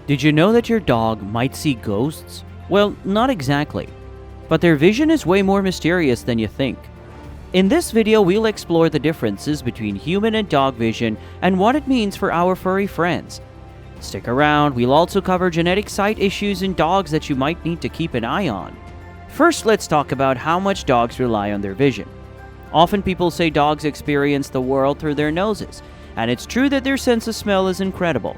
Did you know that your dog might see ghosts? Well, not exactly. But their vision is way more mysterious than you think. In this video, we'll explore the differences between human and dog vision and what it means for our furry friends. Stick around, we'll also cover genetic sight issues in dogs that you might need to keep an eye on. First, let's talk about how much dogs rely on their vision. Often people say dogs experience the world through their noses, and it's true that their sense of smell is incredible.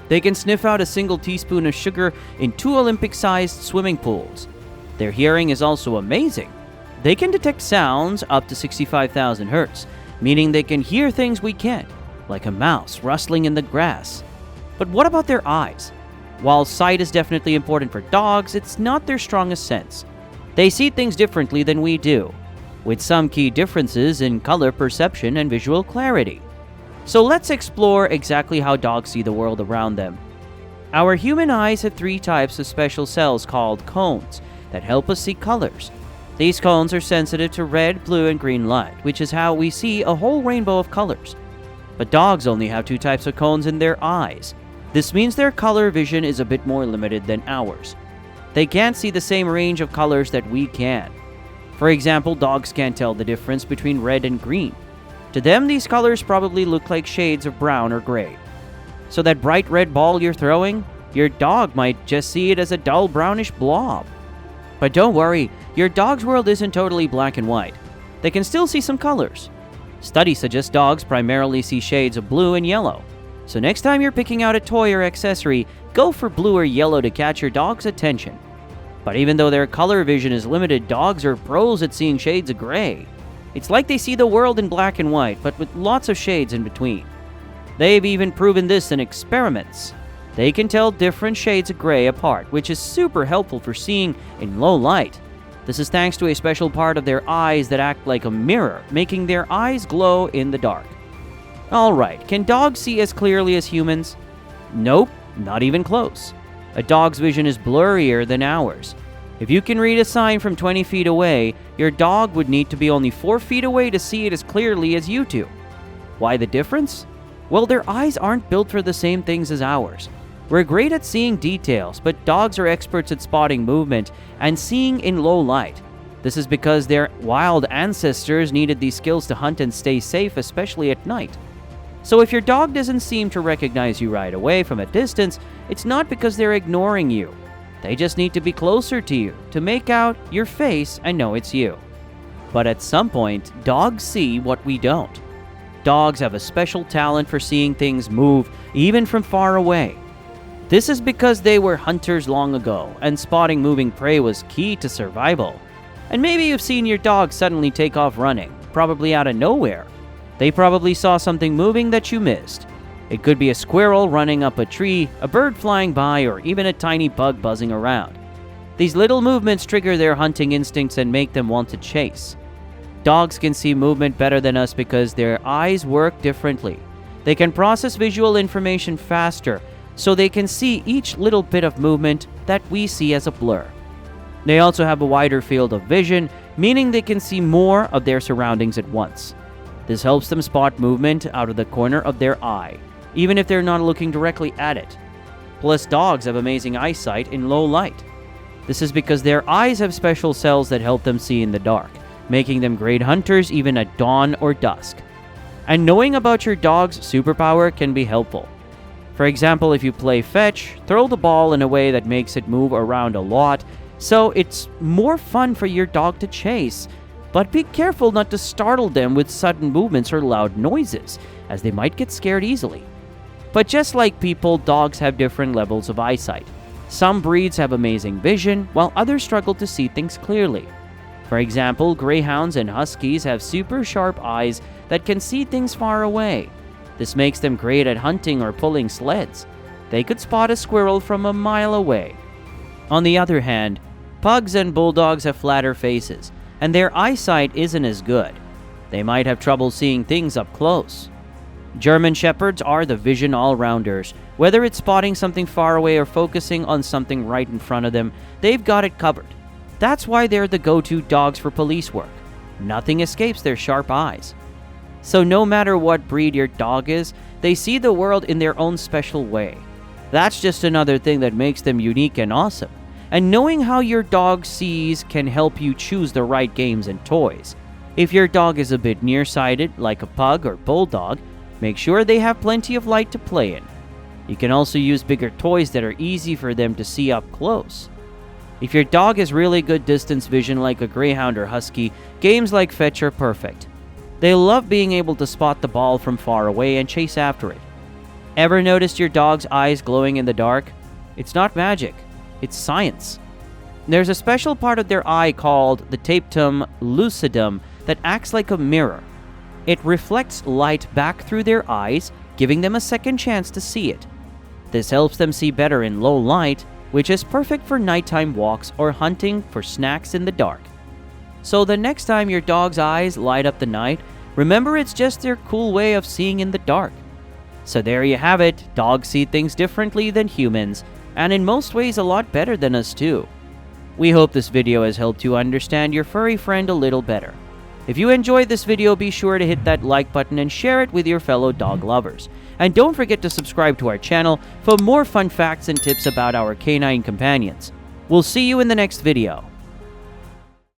They can sniff out a single teaspoon of sugar in 2 Olympic-sized swimming pools. Their hearing is also amazing. They can detect sounds up to 65,000 hertz, meaning they can hear things we can't, like a mouse rustling in the grass. But what about their eyes? While sight is definitely important for dogs, it's not their strongest sense. They see things differently than we do, with some key differences in color perception and visual clarity. So let's explore exactly how dogs see the world around them. Our human eyes have 3 types of special cells called cones that help us see colors. These cones are sensitive to red, blue, and green light, which is how we see a whole rainbow of colors. But dogs only have 2 types of cones in their eyes. This means their color vision is a bit more limited than ours. They can't see the same range of colors that we can. For example, dogs can't tell the difference between red and green. To them, these colors probably look like shades of brown or gray. So that bright red ball you're throwing, your dog might just see it as a dull brownish blob. But don't worry, your dog's world isn't totally black and white. They can still see some colors. Studies suggest dogs primarily see shades of blue and yellow. So next time you're picking out a toy or accessory, go for blue or yellow to catch your dog's attention. But even though their color vision is limited, dogs are pros at seeing shades of gray. It's like they see the world in black and white, but with lots of shades in between. They've even proven this in experiments. They can tell different shades of gray apart, which is super helpful for seeing in low light. This is thanks to a special part of their eyes that act like a mirror, making their eyes glow in the dark. Alright, can dogs see as clearly as humans? Nope, not even close. A dog's vision is blurrier than ours. If you can read a sign from 20 feet away, your dog would need to be only 4 feet away to see it as clearly as you do. Why the difference? Well, their eyes aren't built for the same things as ours. We're great at seeing details, but dogs are experts at spotting movement and seeing in low light. This is because their wild ancestors needed these skills to hunt and stay safe, especially at night. So if your dog doesn't seem to recognize you right away from a distance, it's not because they're ignoring you. They just need to be closer to you to make out your face and know it's you. But at some point, dogs see what we don't. Dogs have a special talent for seeing things move, even from far away. This is because they were hunters long ago, and spotting moving prey was key to survival. And maybe you've seen your dog suddenly take off running, probably out of nowhere. They probably saw something moving that you missed. It could be a squirrel running up a tree, a bird flying by, or even a tiny bug buzzing around. These little movements trigger their hunting instincts and make them want to chase. Dogs can see movement better than us because their eyes work differently. They can process visual information faster, so they can see each little bit of movement that we see as a blur. They also have a wider field of vision, meaning they can see more of their surroundings at once. This helps them spot movement out of the corner of their eye, even if they're not looking directly at it. Plus, dogs have amazing eyesight in low light. This is because their eyes have special cells that help them see in the dark, making them great hunters even at dawn or dusk. And knowing about your dog's superpower can be helpful. For example, if you play fetch, throw the ball in a way that makes it move around a lot, so it's more fun for your dog to chase. But be careful not to startle them with sudden movements or loud noises, as they might get scared easily. But just like people, dogs have different levels of eyesight. Some breeds have amazing vision, while others struggle to see things clearly. For example, greyhounds and huskies have super sharp eyes that can see things far away. This makes them great at hunting or pulling sleds. They could spot a squirrel from a mile away. On the other hand, pugs and bulldogs have flatter faces, and their eyesight isn't as good. They might have trouble seeing things up close. German Shepherds are the vision all-rounders. Whether it's spotting something far away or focusing on something right in front of them, they've got it covered. That's why they're the go-to dogs for police work. Nothing escapes their sharp eyes. So no matter what breed your dog is, they see the world in their own special way. That's just another thing that makes them unique and awesome. And knowing how your dog sees can help you choose the right games and toys. If your dog is a bit nearsighted, like a pug or bulldog, make sure they have plenty of light to play in. You can also use bigger toys that are easy for them to see up close. If your dog has really good distance vision like a greyhound or husky, games like fetch are perfect. They love being able to spot the ball from far away and chase after it. Ever noticed your dog's eyes glowing in the dark? It's not magic, it's science. There's a special part of their eye called the tapetum lucidum that acts like a mirror. It reflects light back through their eyes, giving them a second chance to see it. This helps them see better in low light, which is perfect for nighttime walks or hunting for snacks in the dark. So the next time your dog's eyes light up the night, remember it's just their cool way of seeing in the dark. So there you have it, dogs see things differently than humans, and in most ways a lot better than us too. We hope this video has helped you understand your furry friend a little better. If you enjoyed this video, be sure to hit that like button and share it with your fellow dog lovers. And don't forget to subscribe to our channel for more fun facts and tips about our canine companions. We'll see you in the next video.